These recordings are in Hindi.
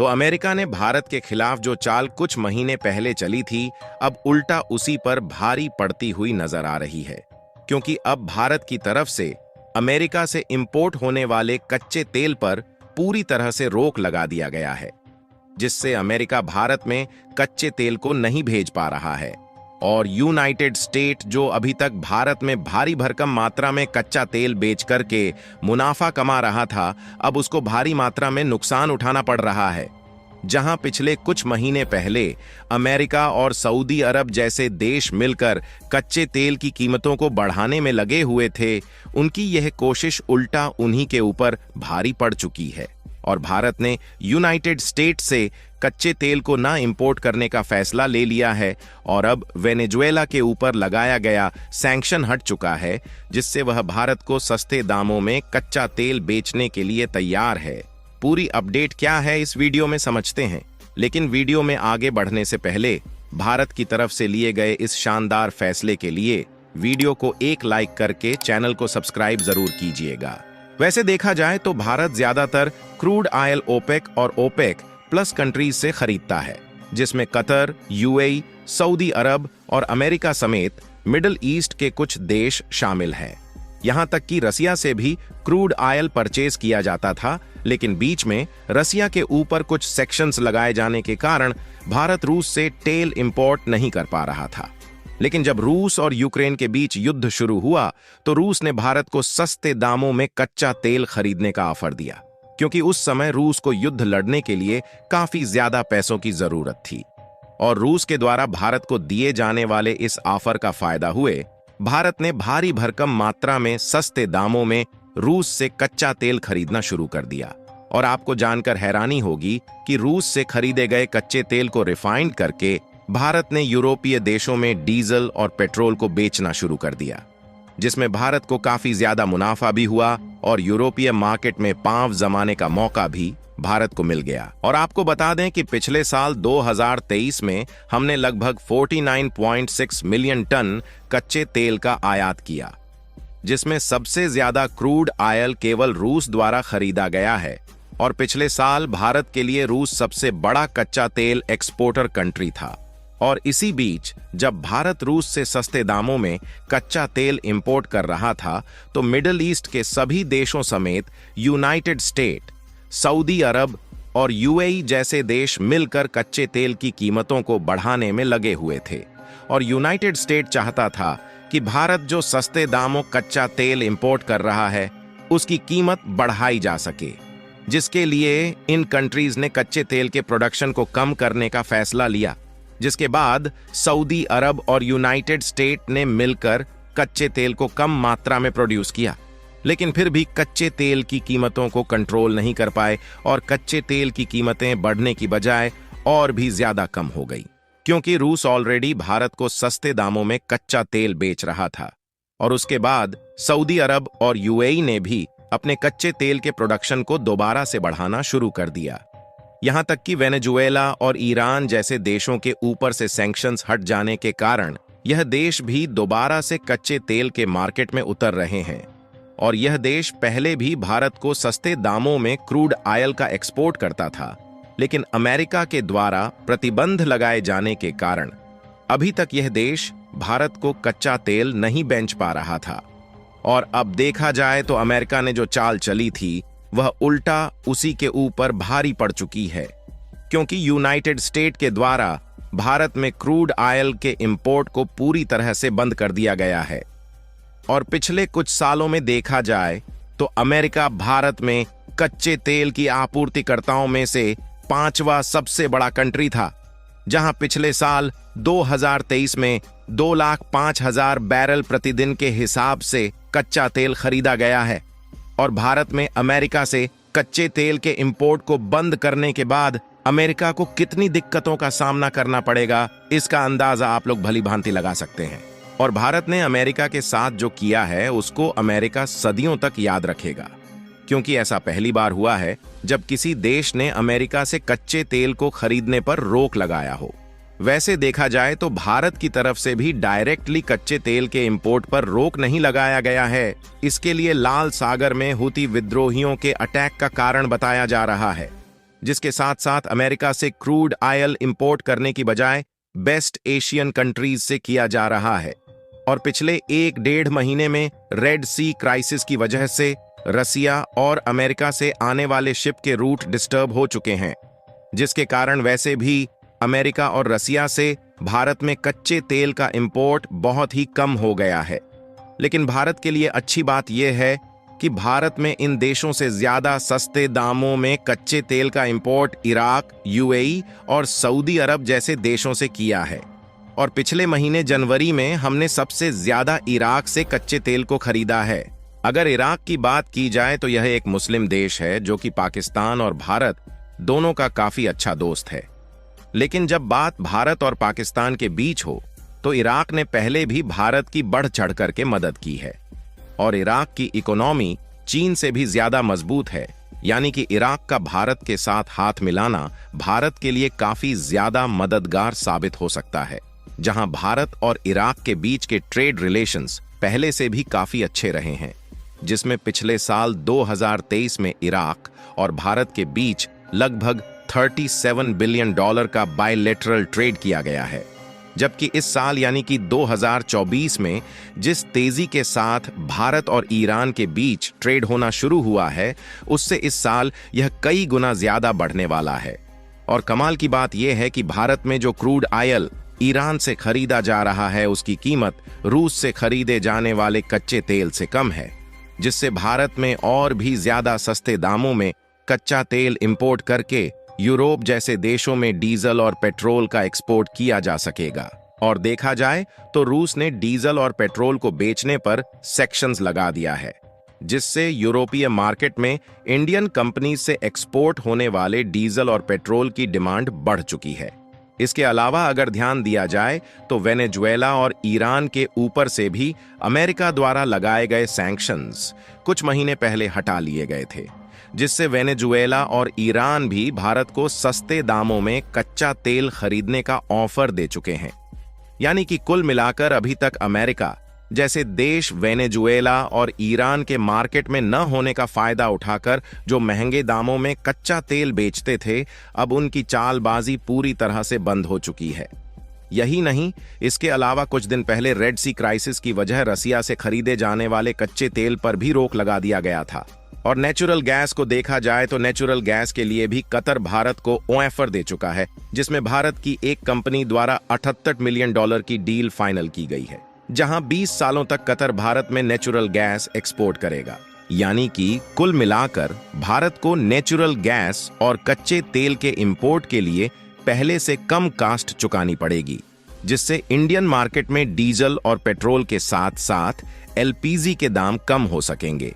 तो अमेरिका ने भारत के खिलाफ जो चाल कुछ महीने पहले चली थी, अब उल्टा उसी पर भारी पड़ती हुई नजर आ रही है, क्योंकि अब भारत की तरफ से अमेरिका से इंपोर्ट होने वाले कच्चे तेल पर पूरी तरह से रोक लगा दिया गया है, जिससे अमेरिका भारत में कच्चे तेल को नहीं भेज पा रहा है और यूनाइटेड स्टेट जो अभी तक भारत में भारी भरकम मात्रा में कच्चा तेल बेच करके मुनाफा कमा रहा था, अब उसको भारी मात्रा में नुकसान उठाना पड़ रहा है। जहां पिछले कुछ महीने पहले अमेरिका और सऊदी अरब जैसे देश मिलकर कच्चे तेल की कीमतों को बढ़ाने में लगे हुए थे, उनकी यह कोशिश उल्टा उन्हीं के ऊपर भारी पड़ चुकी है और भारत ने यूनाइटेड स्टेट से कच्चे तेल को ना इंपोर्ट करने का फैसला ले लिया है और अब वेनेजुएला के ऊपर लगाया गया सैंक्शन हट चुका है, जिससे वह भारत को सस्ते दामों में कच्चा तेल बेचने के लिए तैयार है। पूरी अपडेट क्या है इस वीडियो में समझते हैं, लेकिन वीडियो में आगे बढ़ने से पहले भारत की तरफ से लिए गए इस शानदार फैसले के लिए वीडियो को एक लाइक करके चैनल को सब्सक्राइब जरूर कीजिएगा। वैसे देखा जाए तो भारत ज्यादातर क्रूड ऑयल ओपेक और ओपेक प्लस कंट्रीज से खरीदता है, जिसमें कतर, यूएई, सऊदी अरब और अमेरिका समेत मिडिल ईस्ट के कुछ देश शामिल हैं। यहां तक कि रसिया से भी क्रूड ऑयल परचेज किया जाता था, लेकिन बीच में रसिया के ऊपर कुछ सेक्शंस लगाए जाने के कारण भारत रूस से तेल इंपोर्ट नहीं कर पा रहा था। लेकिन जब रूस और यूक्रेन के बीच युद्ध शुरू हुआ तो रूस ने भारत को सस्ते दामों में कच्चा तेल खरीदने का ऑफर दिया, क्योंकि उस समय रूस को युद्ध लड़ने के लिए काफी ज्यादा पैसों की जरूरत थी और रूस के द्वारा भारत को दिए जाने वाले इस ऑफर का फायदा हुए भारत ने भारी भरकम मात्रा में सस्ते दामों में रूस से कच्चा तेल खरीदना शुरू कर दिया। और आपको जानकर हैरानी होगी कि रूस से खरीदे गए कच्चे तेल को रिफाइंड करके भारत ने यूरोपीय देशों में डीजल और पेट्रोल को बेचना शुरू कर दिया, जिसमें भारत को काफी ज्यादा मुनाफा भी हुआ और यूरोपीय मार्केट में पांव जमाने का मौका भी भारत को मिल गया। और आपको बता दें कि पिछले साल 2023 में हमने लगभग 49.6 मिलियन टन कच्चे तेल का आयात किया, जिसमें सबसे ज्यादा क्रूड ऑयल केवल रूस द्वारा खरीदा गया है और पिछले साल भारत के लिए रूस सबसे बड़ा कच्चा तेल एक्सपोर्टर कंट्री था। और इसी बीच जब भारत रूस से सस्ते दामों में कच्चा तेल इंपोर्ट कर रहा था तो मिडिल ईस्ट के सभी देशों समेत यूनाइटेड स्टेट, सऊदी अरब और यूएई जैसे देश मिलकर कच्चे तेल की कीमतों को बढ़ाने में लगे हुए थे और यूनाइटेड स्टेट चाहता था कि भारत जो सस्ते दामों कच्चा तेल इंपोर्ट कर रहा है उसकी कीमत बढ़ाई जा सके, जिसके लिए इन कंट्रीज ने कच्चे तेल के प्रोडक्शन को कम करने का फैसला लिया, जिसके बाद सऊदी अरब और यूनाइटेड स्टेट ने मिलकर कच्चे तेल को कम मात्रा में प्रोड्यूस किया। लेकिन फिर भी कच्चे तेल की कीमतों को कंट्रोल नहीं कर पाए और कच्चे तेल की कीमतें बढ़ने की बजाय और भी ज्यादा कम हो गई, क्योंकि रूस ऑलरेडी भारत को सस्ते दामों में कच्चा तेल बेच रहा था और उसके बाद सऊदी अरब और यूएई ने भी अपने कच्चे तेल के प्रोडक्शन को दोबारा से बढ़ाना शुरू कर दिया। यहां तक कि वेनेजुएला और ईरान जैसे देशों के ऊपर से सैंक्शंस हट जाने के कारण यह देश भी दोबारा से कच्चे तेल के मार्केट में उतर रहे हैं और यह देश पहले भी भारत को सस्ते दामों में क्रूड ऑयल का एक्सपोर्ट करता था, लेकिन अमेरिका के द्वारा प्रतिबंध लगाए जाने के कारण अभी तक यह देश भारत को कच्चा तेल नहीं बेच पा रहा था। और अब देखा जाए तो अमेरिका ने जो चाल चली थी वह उल्टा उसी के ऊपर भारी पड़ चुकी है, क्योंकि यूनाइटेड स्टेट के द्वारा भारत में क्रूड ऑयल के इंपोर्ट को पूरी तरह से बंद कर दिया गया है। और पिछले कुछ सालों में देखा जाए तो अमेरिका भारत में कच्चे तेल की आपूर्तिकर्ताओं में से 5वां सबसे बड़ा कंट्री था, जहां पिछले साल 2023 में 2,05,000 बैरल प्रतिदिन के हिसाब से कच्चा तेल खरीदा गया है। और भारत में अमेरिका से कच्चे तेल के इंपोर्ट को बंद करने के बाद अमेरिका को कितनी दिक्कतों का सामना करना पड़ेगा, इसका अंदाजा आप लोग भली भांति लगा सकते हैं। और भारत ने अमेरिका के साथ जो किया है उसको अमेरिका सदियों तक याद रखेगा, क्योंकि ऐसा पहली बार हुआ है जब किसी देश ने अमेरिका से कच्चे तेल को खरीदने पर रोक लगाया हो। वैसे देखा जाए तो भारत की तरफ से भी डायरेक्टली कच्चे तेल के इंपोर्ट पर रोक नहीं लगाया गया है। इसके लिए लाल सागर में हुती विद्रोहियों के अटैक का कारण बताया जा रहा है। जिसके साथ साथ अमेरिका से क्रूड ऑयल इंपोर्ट करने की बजाय बेस्ट एशियन कंट्रीज से किया जा रहा है। और पिछले 1-1.5 महीने में रेड सी क्राइसिस की वजह से रसिया और अमेरिका से आने वाले शिप के रूट डिस्टर्ब हो चुके हैं, जिसके कारण वैसे भी अमेरिका और रसिया से भारत में कच्चे तेल का इंपोर्ट बहुत ही कम हो गया है। लेकिन भारत के लिए अच्छी बात यह है कि भारत में इन देशों से ज्यादा सस्ते दामों में कच्चे तेल का इंपोर्ट इराक, यूएई और सऊदी अरब जैसे देशों से किया है। और पिछले महीने जनवरी में हमने सबसे ज्यादा इराक से कच्चे तेल को खरीदा है। अगर इराक की बात की जाए तो यह एक मुस्लिम देश है जो कि पाकिस्तान और भारत दोनों का काफी अच्छा दोस्त है। लेकिन जब बात भारत और पाकिस्तान के बीच हो तो इराक ने पहले भी भारत की बढ़ चढ़ करके मदद की है। और इराक की इकोनॉमी चीन से भी ज्यादा मजबूत है, यानी कि इराक का भारत के साथ हाथ मिलाना भारत के लिए काफी ज्यादा मददगार साबित हो सकता है। जहां भारत और इराक के बीच के ट्रेड रिलेशंस पहले से भी काफी अच्छे रहे हैं, जिसमें पिछले साल 2023 में इराक और भारत के बीच लगभग $37 बिलियन का बायलैटरल ट्रेड किया गया है। जबकि इस साल यानी कि 2024 में जिस तेजी के साथ भारत और ईरान के बीच ट्रेड होना शुरू हुआ है, उससे इस साल यह कई गुना ज्यादा बढ़ने वाला है। और कमाल की बात यह है कि भारत में जो क्रूड ऑयल ईरान से खरीदा जा रहा है, उसकी कीमत रूस से खरीदे जाने वाले कच्चे तेल से कम है, जिससे भारत में और भी ज्यादा सस्ते दामों में कच्चा तेल इंपोर्ट करके यूरोप जैसे देशों में डीजल और पेट्रोल का एक्सपोर्ट किया जा सकेगा। और देखा जाए तो रूस ने डीजल और पेट्रोल को बेचने पर सेक्शंस लगा दिया है, जिससे यूरोपीय मार्केट में इंडियन कंपनी से एक्सपोर्ट होने वाले डीजल और पेट्रोल की डिमांड बढ़ चुकी है। इसके अलावा अगर ध्यान दिया जाए तो वेनेजुएला और ईरान के ऊपर से भी अमेरिका द्वारा लगाए गए सैंक्शंस कुछ महीने पहले हटा लिए गए थे, जिससे वेनेजुएला और ईरान भी भारत को सस्ते दामों में कच्चा तेल खरीदने का ऑफर दे चुके हैं। यानी कि कुल मिलाकर अभी तक अमेरिका जैसे देश वेनेजुएला और ईरान के मार्केट में न होने का फायदा उठाकर जो महंगे दामों में कच्चा तेल बेचते थे, अब उनकी चालबाजी पूरी तरह से बंद हो चुकी है। यही नहीं, इसके अलावा कुछ दिन पहले रेड सी क्राइसिस की वजह रसिया से खरीदे जाने वाले कच्चे तेल पर भी रोक लगा दिया गया था। और नेचुरल गैस को देखा जाए तो नेचुरल गैस के लिए भी कतर भारत को ऑफर दे चुका है, जिसमें भारत की एक कंपनी द्वारा $78 मिलियन की डील फाइनल की गई है, जहां 20 सालों तक कतर भारत में नेचुरल गैस एक्सपोर्ट करेगा। यानी कि कुल मिलाकर भारत को नेचुरल गैस और कच्चे तेल के इंपोर्ट के लिए पहले से कम कास्ट चुकानी पड़ेगी, जिससे इंडियन मार्केट में डीजल और पेट्रोल के साथ साथ एलपीजी के दाम कम हो सकेंगे।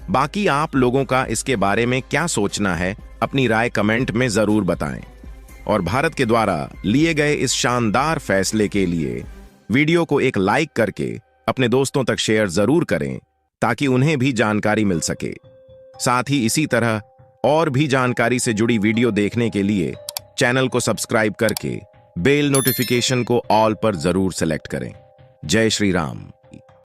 बाकी आप लोगों का इसके बारे में क्या सोचना है, अपनी राय कमेंट में जरूर बताएं। और भारत के द्वारा लिए गए इस शानदार फैसले के लिए वीडियो को एक लाइक करके अपने दोस्तों तक शेयर जरूर करें, ताकि उन्हें भी जानकारी मिल सके। साथ ही इसी तरह और भी जानकारी से जुड़ी वीडियो देखने के लिए चैनल को सब्सक्राइब करके बेल नोटिफिकेशन को ऑल पर जरूर सेलेक्ट करें। जय श्री राम।